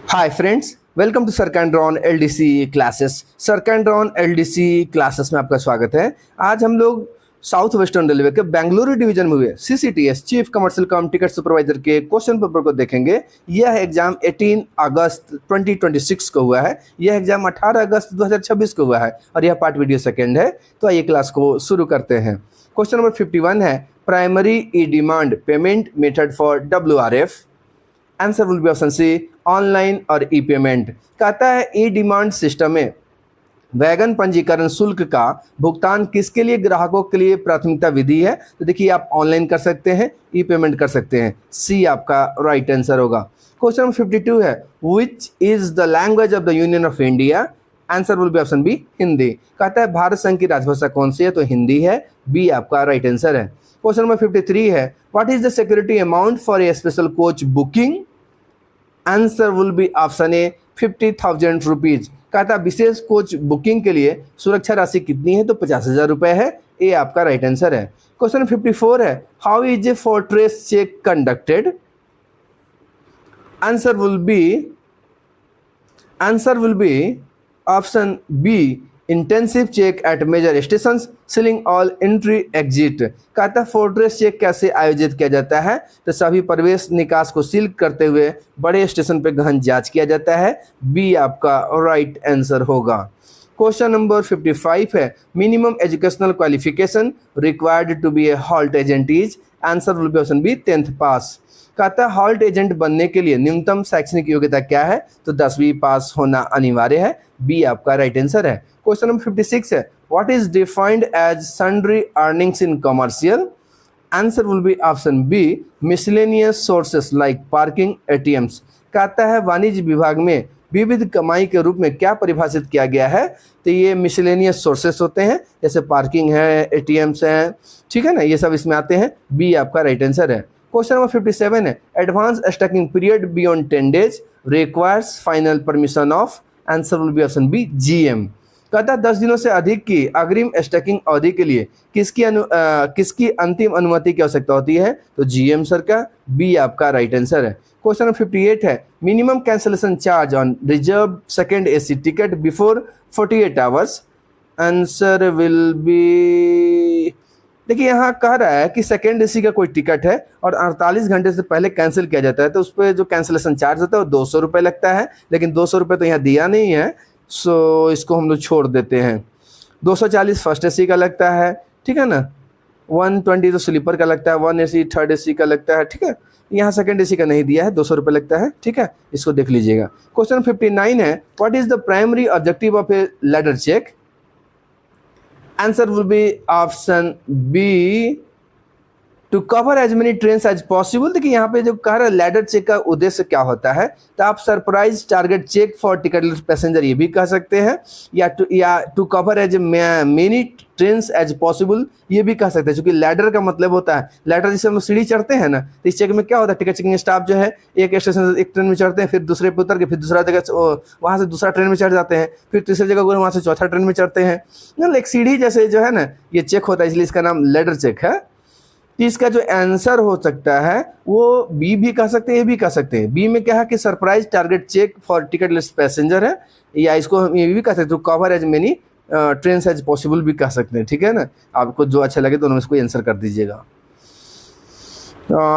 Hi friends, welcome to सरकैंड्रॉन LDC classes. सरकैंड्रॉन LDC classes में आपका स्वागत है। आज हम लोग साउथ वेस्टर्न रेलवे के बेंगलुरु डिवीजन में हुए CCTS chief commercial cum ticket supervisor के क्वेश्चन पेपर को देखेंगे। यह एग्जाम 18 अगस्त 2026 को हुआ है। यह एग्जाम 18 अगस्त 2026 को हुआ है और यह पार्ट वीडियो सेकेंड है। तो आइए क्लास को शुरू करते हैं। क्वेश्चन नंबर 51 है, primary e demand payment method for WRF। Answer will be option C, online और ई पेमेंट। कहता है ई डिमांड सिस्टम में वैगन पंजीकरण शुल्क का भुगतान किसके लिए ग्राहकों के लिए प्राथमिकता विधि है। तो देखिए, आप ऑनलाइन कर सकते हैं, ई पेमेंट कर सकते हैं। सी आपका राइट आंसर होगा। क्वेश्चन नंबर 52 है, which is the language of the union of India. Answer will be option B, Hindi. कहता है भारत संघ की राजभाषा कौन सी है, तो हिंदी है। बी आपका राइट आंसर है। क्वेश्चन नंबर 53 है, what is the security amount for a special coach booking. Answer will be option A, 50,000 rupees. कहता है विशेष कोच बुकिंग के लिए सुरक्षा राशि कितनी है, तो 50,000 रुपए है। ए आपका राइट आंसर है। क्वेश्चन 54 है, how is a fortress check conducted. Answer will be option B, intensive check at major stations sealing all entry exit. कहता है फोर्ट्रेस चेक कैसे आयोजित किया जाता है, तो सभी प्रवेश निकास को सील करते हुए बड़े स्टेशन पर गहन जांच किया जाता है। बी आपका राइट आंसर होगा। क्वेश्चन नंबर 55 है, minimum educational qualification required to be a halt agent is. Answer will be option B, 10th pass. कहता है हॉल्ट एजेंट बनने के लिए न्यूनतम शैक्षणिक योग्यता क्या है, तो 10वीं पास होना अनिवार्य है। बी आपका राइट आंसर है। क्वेश्चन नंबर 56 है, what is defined as sundry earnings in commercial. Answer will be option B, miscellaneous sources like parking ATMs। कहता है वाणिज्य विभाग में विविध कमाई के रूप में क्या परिभाषित किया गया है, तो ये मिसलेनियस सोर्सेस होते हैं, जैसे पार्किंग है, ATMs हैं, ठीक है ना, ये सब इसमें आते हैं। बी आपका राइट आंसर है। क्वेश्चन नंबर 57 है, advance stacking period beyond 10 days requires final permission of. Answer will be option B, GM। कहता है 10 दिनों से अधिक की अग्रिम स्टैकिंग अवधि के लिए किसकी अंतिम अनुमति की आवश्यकता होती है, तो GM सर का। बी आपका राइट आंसर है। क्वेश्चन नंबर 58 है, minimum cancellation charge on reserve second AC ticket before 48 hours. Answer will B, देखिए यहाँ कह रहा है कि सेकेंड AC का कोई टिकट है और 48 घंटे से पहले कैंसिल किया जाता है, तो उस पर जो कैंसिलेशन चार्ज होता है वो 200 रुपये लगता है। लेकिन 200 रुपये तो यहाँ दिया नहीं है, सो इसको हम लोग छोड़ देते हैं। 240 फर्स्ट AC का लगता है, ठीक है ना। 120 तो स्लीपर का लगता है, 1 AC थर्ड AC का लगता है, ठीक है। यहाँ सेकेंड AC का नहीं दिया है, 200 रुपये लगता है, ठीक है, इसको देख लीजिएगा। क्वेश्चन 59 है, what is the primary objective of a ladder check. Answer will be option B, to cover as many train as possible. देखिए यहाँ पे जो कह रहा है लैडर चेक का उद्देश्य क्या होता है, तो आप surprise target check for ticketless passenger ये भी कह सकते हैं, या to cover as many train as possible ये भी कह सकते हैं। क्योंकि लैडर का मतलब होता है, लैडर जिसे हम लोग सीढ़ी चढ़ते हैं ना, तो इस चेक में क्या होता है, टिकट चेकिंग स्टाफ जो है एक स्टेशन से एक ट्रेन में चढ़ते हैं, फिर दूसरे पे उतर के फिर दूसरा जगह वहाँ से दूसरा ट्रेन में चढ़ जाते हैं, फिर तीसरी जगह वहाँ से चौथा ट्रेन में चढ़ते हैं। मतलब एक सीढ़ी जैसे जो है ना ये चेक होता है, इसलिए इसका नाम लैडर चेक है। तो इसका जो आंसर हो सकता है वो बी भी कह सकते हैं, ए भी कह सकते हैं। बी में क्या है कि surprise target check for ticketless passenger है, या इसको हम ये भी कह सकते हैं cover as many train as possible भी कह सकते हैं, ठीक है ना। आपको जो अच्छा लगे दोनों में से कोई आंसर कर दीजिएगा।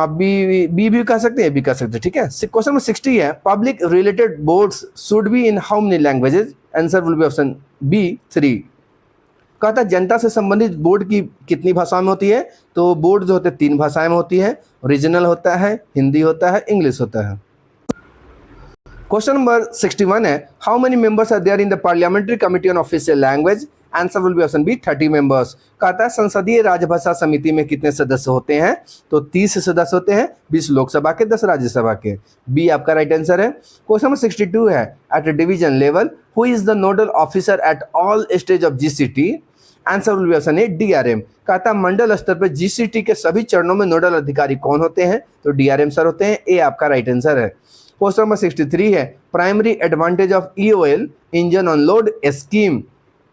बी भी कह सकते हैं, ए भी कह सकते हैं, ठीक है। क्वेश्चन नंबर 60 है, public related boards should be in how many languages. Answer will be option B, 3। कहता है जनता से संबंधित बोर्ड की कितनी भाषाओं में होती है, तो बोर्ड जो होते हैं 3 भाषाएं में होती है, रीजनल होता है, हिंदी होता है, इंग्लिश होता है। क्वेश्चन नंबर 61 है, how many members are there in the parliamentary committee on official language. Answer will be option B, 30 members. कहता है संसदीय राजभाषा समिति में कितने सदस्य होते हैं, तो 30 सदस्य होते हैं, 20 लोकसभा के, 10 राज्यसभा के। बी आपका राइट आंसर है। क्वेश्चन नंबर 62 है, at division level who is the nodal officer at all stage of GCT। Answer will be option A, DRM। कहता है मंडल स्तर पर GCT के सभी चरणों में नोडल अधिकारी कौन होते हैं, तो DRM सर होते हैं। ए आपका राइट आंसर है। क्वेश्चन नंबर 63 है, primary advantage of EOL engine on load scheme.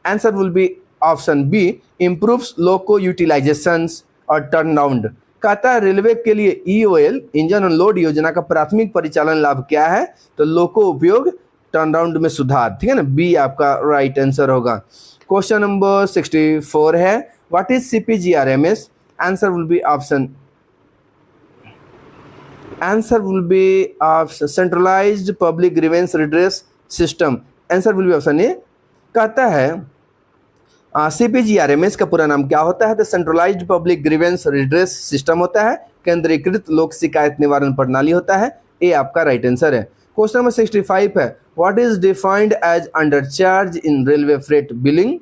Answer will be option B, improves loco utilisations और टर्न अराउंड। कहता है रेलवे के लिए ईओएल इंजन अनलोड योजना का प्राथमिक परिचालन लाभ क्या है? तो लोको उपयोग टर्न अराउंड में सुधार, ठीक है ना, बी आपका राइट आंसर होगा। क्वेश्चन नंबर 64 है, what is CPGRMS? Answer will be option centralised public grievance redress system. Answer will be option A. कहता है सीपीजीआरएमएस का पूरा नाम क्या होता है? तो centralised public grievance redress system होता है, केंद्रीकृत लोक शिकायत निवारण प्रणाली होता है, ए आपका राइट आंसर है। क्वेश्चन नंबर 65 है, what is defined as undercharge in railway freight billing?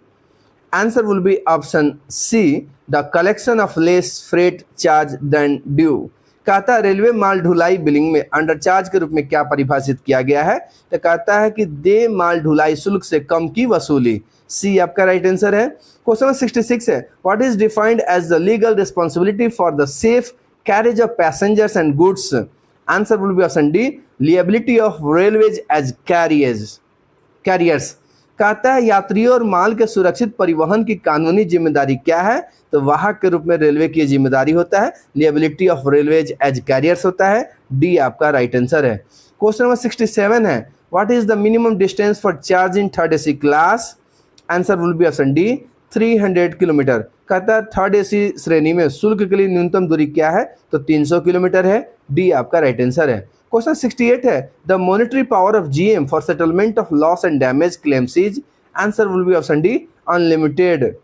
Answer will be option C, the collection of less freight charge than due. कहता है रेलवे माल ढुलाई बिलिंग में अंडरचार्ज के रूप में क्या परिभाषित किया गया है? तो कहता है कि दे माल ढुलाई शुल्क से कम की वसूली, सी आपका राइट आंसर है। क्वेश्चन नंबर 66 है, what is defined as the legal responsibility for the safe carriage of passengers and goods? Answer will be option D, liability of railways as carriers. कहता है यात्रियों और माल के सुरक्षित परिवहन की कानूनी जिम्मेदारी क्या है? तो वाहक के रूप में रेलवे की जिम्मेदारी होता है, liability of railways as carriers होता है, डी आपका राइट आंसर है। क्वेश्चन नंबर 67 है, what is the minimum distance for charge in third AC class? Answer will be option D, 300 kilometre. कहता है थर्ड एसी श्रेणी में शुल्क के लिए न्यूनतम दूरी क्या है? तो 300 किलोमीटर है, डी आपका राइट आंसर है। क्वेश्चन 68 है, the monetary power of GM for settlement of loss and damage claims is? Answer will be option D, unlimited.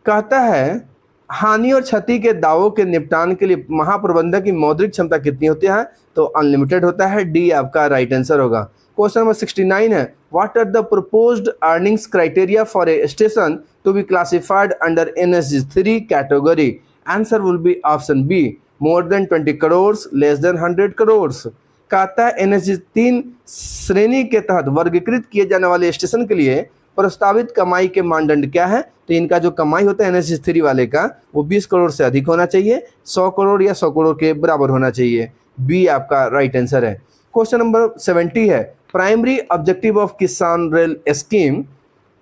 कहता है हानि और क्षति के दावों के निपटान के लिए महाप्रबंधक की मौद्रिक क्षमता कितनी होती है? तो अनलिमिटेड होता है, डी आपका राइट आंसर होगा। क्वेश्चन नंबर 69 है, what are the proposed earnings criteria for a station to be classified under NSG 3 category? Answer will be option B, more than 20 crore, less than 100 crore. कहता है एनएसजी 3 श्रेणी के तहत वर्गीकृत किए जाने वाले स्टेशन के लिए प्रस्तावित कमाई के मानदंड क्या है? तो इनका जो कमाई होता है एनएसजी 3 वाले का, वो 20 करोड़ से अधिक होना चाहिए, 100 करोड़ या 100 करोड़ के बराबर होना चाहिए, बी आपका राइट आंसर है। क्वेश्चन नंबर 70 है, primary objective of Kisan rail scheme?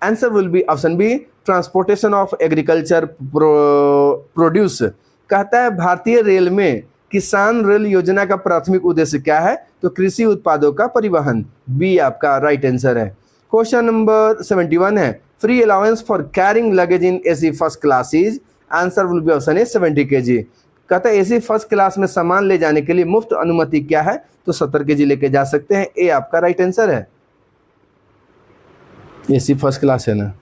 Answer will be option B, transportation of agriculture produce. कहता है भारतीय रेल में किसान रेल योजना का प्राथमिक उद्देश्य क्या है? तो कृषि उत्पादों का परिवहन, बी आपका राइट आंसर है। क्वेश्चन नंबर 71 है, free allowance for carrying luggage in AC first class is? Answer will be option A, 70 kg। कहता है एसी फर्स्ट क्लास में सामान ले जाने के लिए मुफ्त अनुमति क्या है? तो 70 kg लेके जा सकते हैं, ए आपका राइट आंसर है। एसी फर्स्ट क्लास है ना,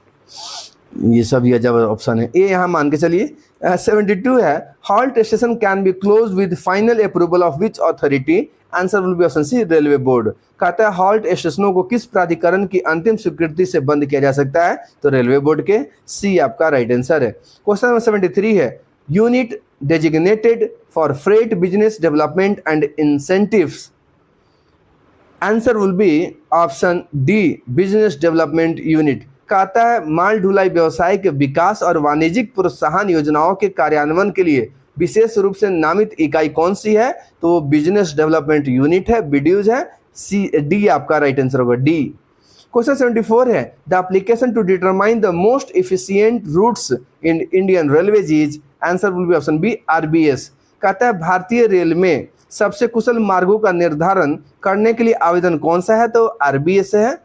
ये सब ये जब ऑप्शन है, ए यहाँ मान के चलिए। 72 है, halt station can be close with final approval of which authority? Answer will be option C, railway board. कहता है हॉल्ट स्टेशनों को किस प्राधिकरण की अंतिम स्वीकृति से बंद किया जा सकता है? तो रेलवे बोर्ड के, सी आपका राइट आंसर है। क्वेश्चन नंबर 73 है, unit designated for freight business development and incentives? Answer will be option D, business development unit. कहता है माल ढुलाई व्यवसाय के विकास और वाणिज्यिक प्रोत्साहन योजनाओं के कार्यान्वयन के लिए विशेष रूप से नामित इकाई कौन सी है? तो वो बिजनेस डेवलपमेंट यूनिट है, बीडीयूज है, सी डी आपका राइट आंसर होगा, डी। क्वेश्चन 74 है, the application to determine the most efficient routes in Indian railways is? Answer will be option B, RBS. कहता है भारतीय रेल में सबसे कुशल मार्गों का निर्धारण करने के लिए आवेदन कौन सा है? तो आरबीएस है,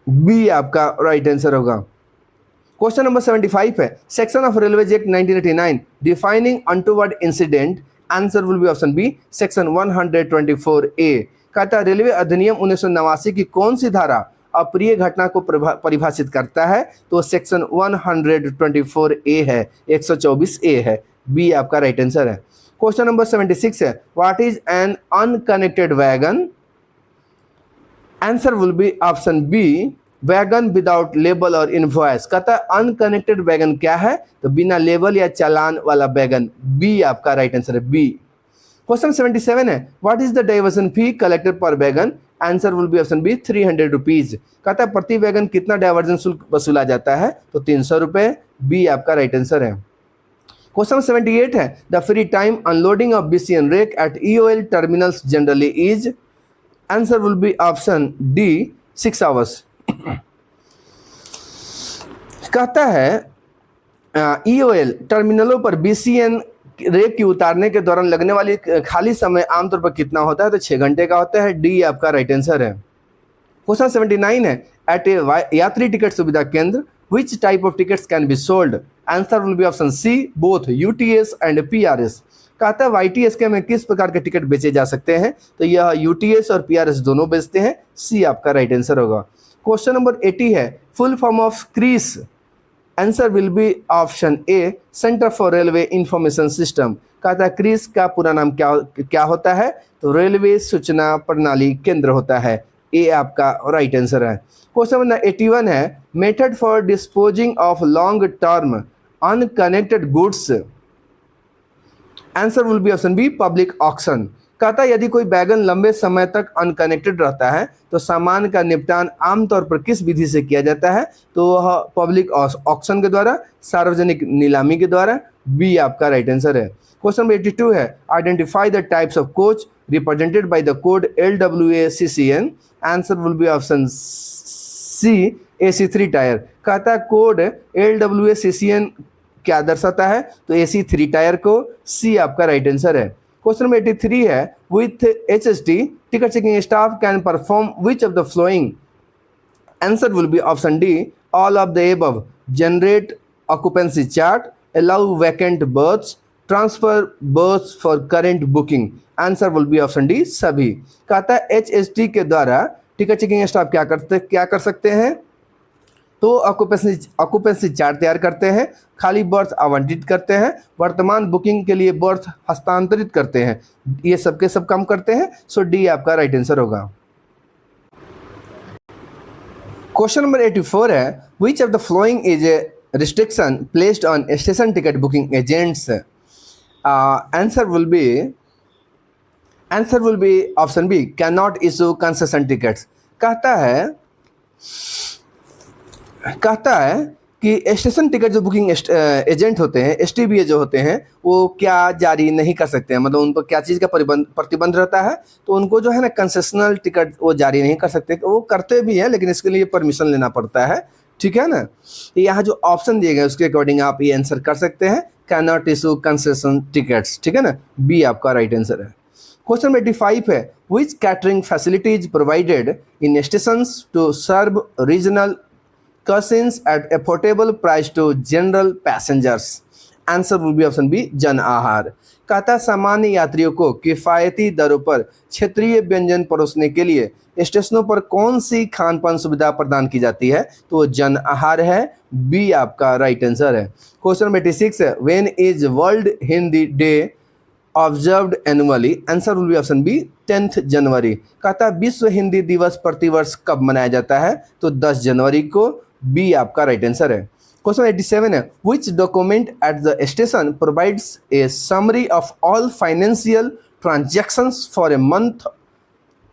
बी आपका राइट आंसर होगा। क्वेश्चन नंबर 75 है, section of railways act 1989 defining untoward incident? Answer will be option B, section 124A। कहता है रेलवे अधिनियम 1989 की कौन सी धारा अप्रिय घटना को परिभाषित करता है? तो सेक्शन 124A है, 124A है, बी आपका राइट आंसर है। क्वेश्चन नंबर 76 है, what is an unconnected wagon? Answer will be option B, wagon without label और इनवॉइस। कहता है अनकनेक्टेड वैगन क्या है? तो बिना लेबल या चालान वाला वैगन, बी आपका राइट आंसर है, बी। क्वेश्चन 77 है, what is the diversion fee collected per wagon? Answer will be option B, 300 rupees. कहता है प्रति वैगन कितना डाइवर्जन शुल्क वसूला जाता है? तो 300 रुपये, बी आपका राइट आंसर है। क्वेश्चन 78 है, the free time unloading of BCN rake at EOL terminals generally is? Answer will be option D, 6 hours. कहता है EOL टर्मिनलों पर BCN रेक की उतारने के दौरान लगने वाली खाली समय आमतौर पर कितना होता है? तो 6 घंटे का होता है। डी आपका राइट आंसर है। क्वेश्चन 79 है, एट ए यात्री ticket Suvidha Kendra which type of tickets can be sold? Answer will be option C, both UTS and PRS. कहता है वाईटीएस के में किस प्रकार के टिकट बेचे जा सकते हैं? तो यह यूटीएस और पीआरएस दोनों बेचते हैं। सी आपका राइट आंसर होगा। क्वेश्चन नंबर 80 है, full form of crease? Answer will be option A, centre for railway information system. कहता है क्रीस का पूरा नाम क्या क्या होता है? तो रेलवे सूचना प्रणाली केंद्र होता है। ए आपका राइट आंसर है। क्वेश्चन नंबर 81 है, method for disposing of long term unconnected goods? Answer will be option B, public auction. कहता है यदि कोई वैगन लंबे समय तक अनकनेक्टेड रहता है तो सामान का निपटान आमतौर पर किस विधि से किया जाता है? तो वह पब्लिक ऑक्शन के द्वारा, सार्वजनिक नीलामी के द्वारा। बी आपका राइट आंसर है। क्वेश्चन नंबर 82 है, identify the types of coach represented by the code LWACCN? Answer will be option C, AC3 tier. कहता है कोड LWACCN क्या दर्शाता है? तो AC3 टायर को। सी आपका राइट आंसर है। क्वेश्चन नंबर 83 है, with HST ticket checking staff can perform which of the following? Answer will be option D, all of the above. Generate occupancy chart, allow vacant berths, transfer berths for current booking. Answer will be option D, सभी। कहता है HST के द्वारा ticket checking staff क्या कर सकते हैं? तो ऑक्यूपेंसी चार्ट तैयार करते हैं, खाली बर्थ आवंटित करते हैं, वर्तमान बुकिंग के लिए बर्थ हस्तांतरित करते हैं। ये सबके सब काम करते हैं। सो डी आपका राइट आंसर होगा। क्वेश्चन नंबर 84 है, which of the following is a restriction placed on station ticket booking agents? Answer will be option B, can not issue concession tickets. कहता है कि स्टेशन टिकट जो booking agent होते हैं, STBA जो होते हैं, वो क्या जारी नहीं कर सकते हैं? मतलब उन पर क्या चीज़ का प्रतिबंध रहता है? तो उनको जो है ना कंसेशनल टिकट वो जारी नहीं कर सकते। वो करते भी हैं लेकिन इसके लिए परमिशन लेना पड़ता है। ठीक है ना? यहाँ जो ऑप्शन दिए गए उसके अकॉर्डिंग आप ये आंसर कर सकते हैं, can not issue concession tickets. ठीक है ना? बी आपका राइट आंसर है। क्वेश्चन 85 है, which catering facilities provided in stations to serve regional cuisines at affordable price to general passengers? Answer will be option B, Jan Aahar. कहता सामान्य यात्रियों को किफ़ायती दरों पर क्षेत्रीय व्यंजन परोसने के लिए स्टेशनों पर कौन सी खान पान सुविधा प्रदान की जाती है? तो वो जन आहार है। बी आपका राइट आंसर है। क्वेश्चन 86 है, when is world Hindi day observed annually? Answer will be option B, 10 January. कहता विश्व हिंदी दिवस प्रतिवर्ष कब मनाया जाता है? तो 10 जनवरी को। बी आपका राइट आंसर है। क्वेश्चन 87 है, which document at the station provides a summary of all financial transactions for a month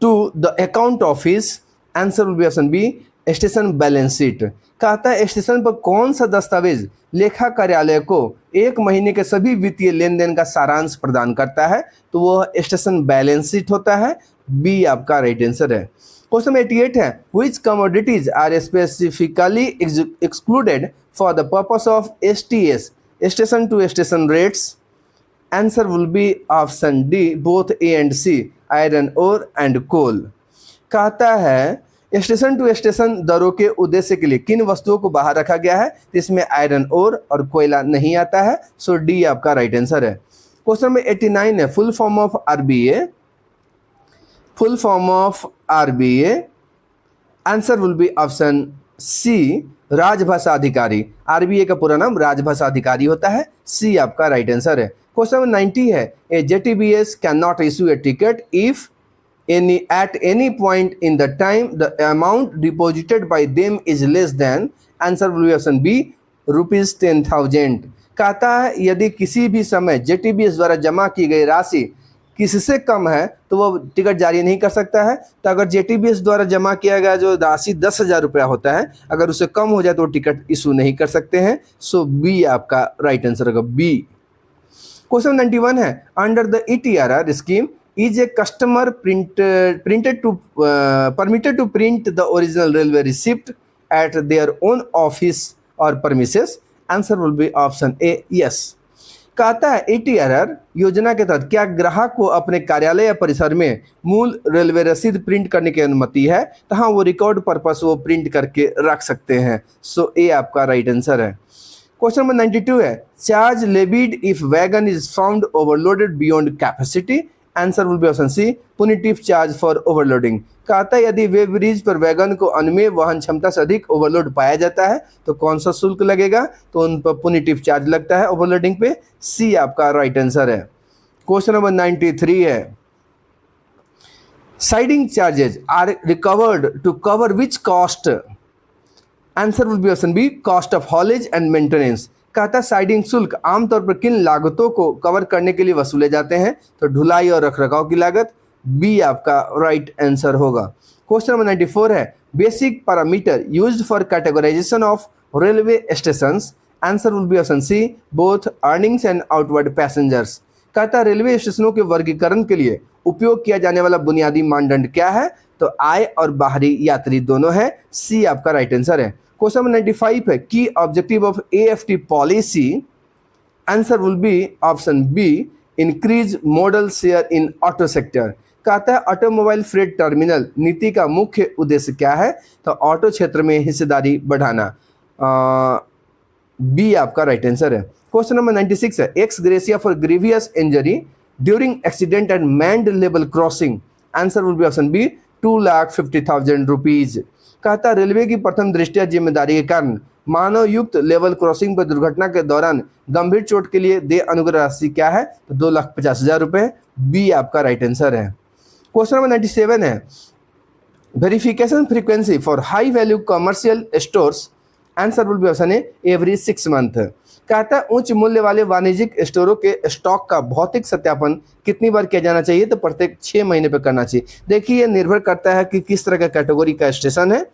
to the account office? Answer will be option B, station balance sheet. कहता है station पर कौन सा दस्तावेज लेखा कार्यालय को एक महीने के सभी वित्तीय लेन देन का सारांश प्रदान करता है? तो वो स्टेशन बैलेंस शीट होता है। बी आपका राइट आंसर है। क्वेश्चन 88 है, which commodities are specifically excluded for the purpose of STS, station to station rates? Answer will be option D, both A and C, iron ore and coal. कहता है station to station दरों के उद्देश्य के लिए किन वस्तुओं को बाहर रखा गया है? इसमें आयरन ओर और कोयला नहीं आता है। सो डी आपका राइट आंसर है। क्वेश्चन नंबर 89 है, full form of RBA? Full form of RBA answer will be option C, राजभाषा अधिकारी। RBA का पूरा नाम राजभाषा अधिकारी होता है। सी आपका राइट आंसर है। क्वेश्चन नंबर 90 है, ए JTBS can not issue A ticket if at any point in the time the amount deposited by them is less than? Answer will be option B, ₹10,000। कहता है यदि किसी भी समय JTBS द्वारा जमा की गई राशि किससे कम है तो वो टिकट जारी नहीं कर सकता है। तो अगर JTBS द्वारा जमा किया गया जो राशि 10,000 रुपया होता है, अगर उससे कम हो जाए तो टिकट इशू नहीं कर सकते हैं। सो बी आपका राइट आंसर होगा, बी। क्वेश्चन 91 है, under the ETRR scheme is a customer permitted to print the original railway receipt at their own office or premises? Answer will be option A, yes. कहता है ATRR योजना के तहत क्या ग्राहक को अपने कार्यालय या परिसर में मूल रेलवे रसीद प्रिंट करने की अनुमति है? तो हाँ, वो रिकॉर्ड पर्पस वो प्रिंट करके रख सकते हैं। सो ए आपका राइट आंसर है। क्वेश्चन नंबर 92 है, charge levied if wagon is found overloaded beyond capacity. Answer will be option C, punitive charge for overloading. कहता है यदि वे ब्रिज पर वैगन को अनुमेय वहन क्षमता से अधिक ओवरलोड पाया जाता है तो कौन सा शुल्क लगेगा? तो उन पर पुनिटिव चार्ज लगता है ओवरलोडिंग पे। सी आपका राइट आंसर है। क्वेश्चन नंबर 93 है, siding charges are recovered to cover which cost? Answer will be option B, cost of haulage and maintenance. कहता है साइडिंग शुल्क आमतौर पर किन लागतों को कवर करने के लिए वसूले जाते हैं? तो ढुलाई और रखरखाव की लागत। बी आपका राइट आंसर होगा। क्वेश्चन नंबर 94 है, basic parameter used for categorisation of railway stations. Answer will be option C, both earnings and outward passengers. कहता है रेलवे स्टेशनों के वर्गीकरण के लिए उपयोग किया जाने वाला बुनियादी मानदंड क्या है? तो आय और बाहरी यात्री दोनों है। सी आपका राइट आंसर है। क्वेश्चन नंबर 95 है, key objective of AFT policy. Answer will be option B, increase modal share in auto sector. कहता है ऑटोमोबाइल फ्रेट टर्मिनल नीति का मुख्य उद्देश्य क्या है? तो ऑटो क्षेत्र में हिस्सेदारी बढ़ाना। बी आपका राइट आंसर है। क्वेश्चन नंबर 96 है, ex gratia for grievous injury during accident and manned level crossing. Answer will be option B, 2,50,000 rupees. कहता है रेलवे की प्रथम दृष्टया जिम्मेदारी के कारण मानव युक्त लेवल क्रॉसिंग पर दुर्घटना के दौरान गंभीर चोट के लिए दे अनुग्रह राशि क्या है? तो 2,50,000 रुपये। बी आपका राइट आंसर है। क्वेश्चन नंबर 97 है, verification frequency for high value commercial stores. Answer will be option A, every 6 month. कहता है उच्च मूल्य वाले वाणिज्यिक स्टोरों के स्टॉक का भौतिक सत्यापन कितनी बार किया जाना चाहिए? तो प्रत्येक 6 महीने पर करना चाहिए। देखिए ये निर्भर करता है कि किस तरह का कैटेगरी का स्टेशन है,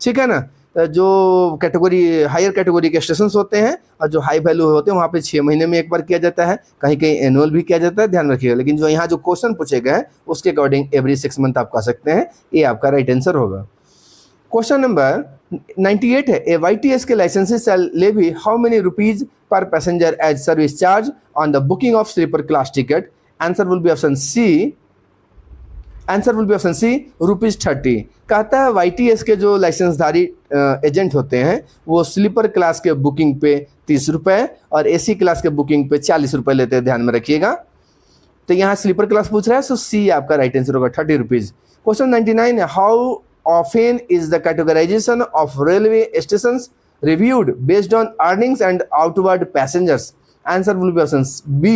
ठीक है ना। जो कैटेगरी हायर कैटेगरी के स्टेशन होते हैं और जो हाई वैल्यू होते हैं वहाँ पे 6 महीने में एक बार किया जाता है, कहीं कहीं एनुअल भी किया जाता है, ध्यान रखिएगा। लेकिन जो यहाँ जो क्वेश्चन पूछे गए हैं उसके अकॉर्डिंग एवरी 6 मंथ आप कह सकते हैं। ये आपका राइट आंसर होगा। क्वेश्चन नंबर 98 है, ए YTS के licensees shall levy how many rupees per passenger as service charge on the booking of sleeper class ticket. Answer will be option C, answer will be option C, ₹30। कहता है YTS के जो लाइसेंसधारी agent होते हैं वो sleeper class के booking पे 30 रुपये और AC क्लास के बुकिंग पे 40 रुपये लेते हैं, ध्यान में रखिएगा। तो यहाँ स्लीपर क्लास पूछ रहा है, सो सी आपका राइट आंसर होगा, 30 रुपीज़। क्वेश्चन 99 है, how often is the categorization of railway stations reviewed based on earnings and outward passengers? Answer will be option B,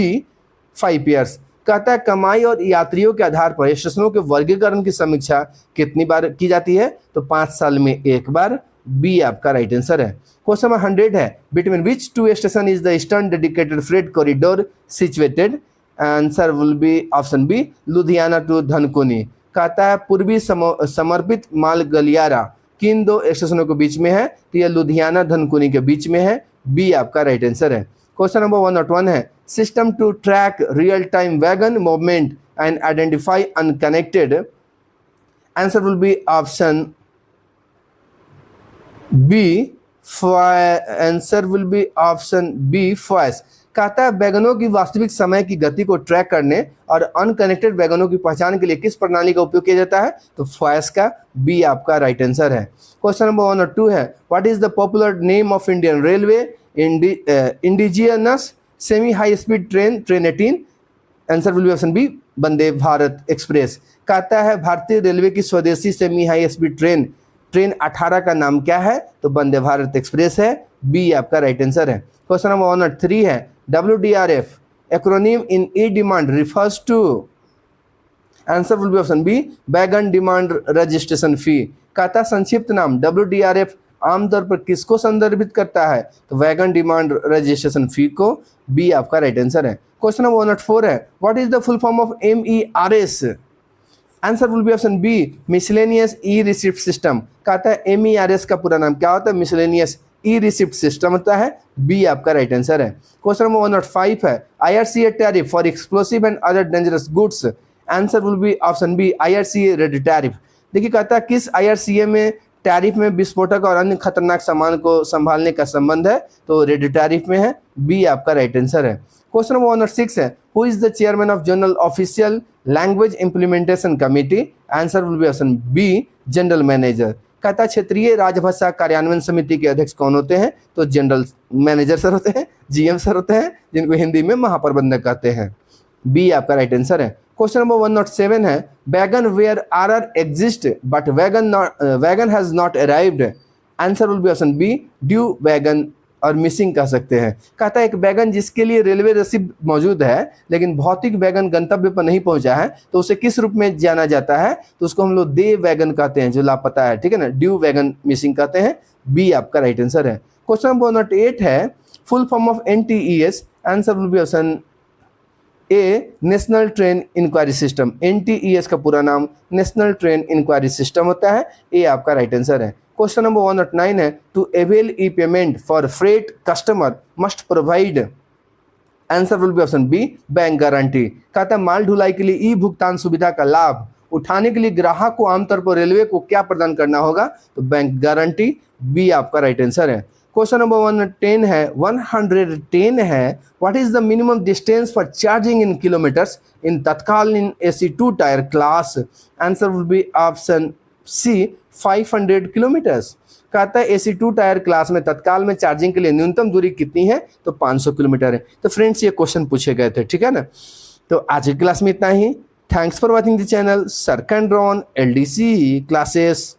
5 years। कहता है कमाई और यात्रियों के आधार पर स्टेशनों के वर्गीकरण की समीक्षा कितनी बार की जाती है? तो 5 साल में एक बार। बी आपका राइट आंसर है। क्वेश्चन नंबर 100 है, between which 2 station is the eastern dedicated freight corridor situated? Answer will be option B, Ludhiana to Dhankuni. कहता है पूर्वी समर्पित माल गलियारा किन 2 स्टेशनों के बीच में है? तो यह लुधियाना धनकुनी के बीच में है। बी आपका राइट आंसर है। क्वेश्चन नंबर 101 है, system to track real time wagon movement and identify unconnected. Answer will be option B, answer will be option B, FOIS. कहता है वैगनों की वास्तविक समय की गति को ट्रैक करने और अनकनेक्टेड वैगनों की पहचान के लिए किस प्रणाली का उपयोग किया जाता है? तो फॉयस का। बी आपका राइट आंसर है। क्वेश्चन नंबर 102 है, what is the popular name of Indian railway indigenous semi high speed train, train 18? Answer will be option B, Vande Bharat express. कहता है भारतीय रेलवे की स्वदेशी semi high speed train, train 18 का नाम क्या है? तो वंदे भारत एक्सप्रेस है। बी आपका राइट आंसर है। क्वेश्चन नंबर 103 है, WDRF acronym in e-demand refers to? Answer will be option B, wagon demand registration fee. कहता संक्षिप्त नाम WDRF आमतौर पर किसको संदर्भित करता है? तो वैगन डिमांड रजिस्ट्रेशन फी को। बी आपका राइट आंसर है। क्वेश्चन नंबर 104 है, what is the full form of MERS? Answer will be option B, miscellaneous e receipt system. कहता है MERS का पूरा नाम क्या होता है? मिसलेनियस ई रिसिप्ट सिस्टम होता है। बी आपका राइट आंसर है। क्वेश्चन नंबर 105 है, IRCA tariff for explosive and other dangerous goods. Answer will be option B, IRCA red tariff. देखिए कहता है किस IRCA में टैरिफ में विस्फोटक और अन्य खतरनाक सामान को संभालने का संबंध है? तो रेड टैरिफ में है। बी आपका राइट आंसर है। क्वेश्चन नंबर 106 है, who is the chairman of general official language implementation committee? Answer will be option B, general manager. कहता है क्षेत्रीय राजभाषा कार्यान्वयन समिति के अध्यक्ष कौन होते हैं? तो जनरल मैनेजर सर होते हैं, जीएम सर होते हैं, जिनको हिंदी में महाप्रबंधक कहते हैं। बी आपका राइट आंसर है। क्वेश्चन नंबर 107 है, wagon where are exist but wagon has not arrived? Answer will be option B, due wagon और मिसिंग कह सकते हैं। कहता है एक वैगन जिसके लिए रेलवे रसीद मौजूद है लेकिन भौतिक वैगन गंतव्य पर नहीं पहुंचा है तो उसे किस रूप में जाना जाता है? तो उसको हम लोग दे वैगन कहते हैं, जो लापता है, ठीक है ना, ड्यू वैगन मिसिंग कहते हैं। बी आपका राइट आंसर है। क्वेश्चन नंबर 108 है, full form of NTES? Answer will be option A, national train enquiry system. NTES का पूरा नाम नेशनल ट्रेन इंक्वायरी सिस्टम होता है। ए आपका राइट आंसर है। क्वेश्चन नंबर 109 है, to avail e payment for freight customer must provide? Answer will be option B, bank guarantee. कहता है माल ढुलाई के लिए ई भुगतान सुविधा का लाभ उठाने के लिए ग्राहक को आमतौर पर रेलवे को क्या प्रदान करना होगा? तो बैंक गारंटी। बी आपका राइट आंसर है। क्वेश्चन नंबर 110 है, what is the minimum distance for charging in kilometres in Tatkal in AC2 tier class? Answer will be option C, 500 kilometres. कहता है AC2 टायर क्लास में तत्काल में चार्जिंग के लिए न्यूनतम दूरी कितनी है? तो 500 किलोमीटर है। तो फ्रेंड्स ये क्वेश्चन पूछे गए थे, ठीक है ना। तो आज की क्लास में इतना ही। Thanks for watching the channel सर कैन ड्रॉन LDC क्लासेस।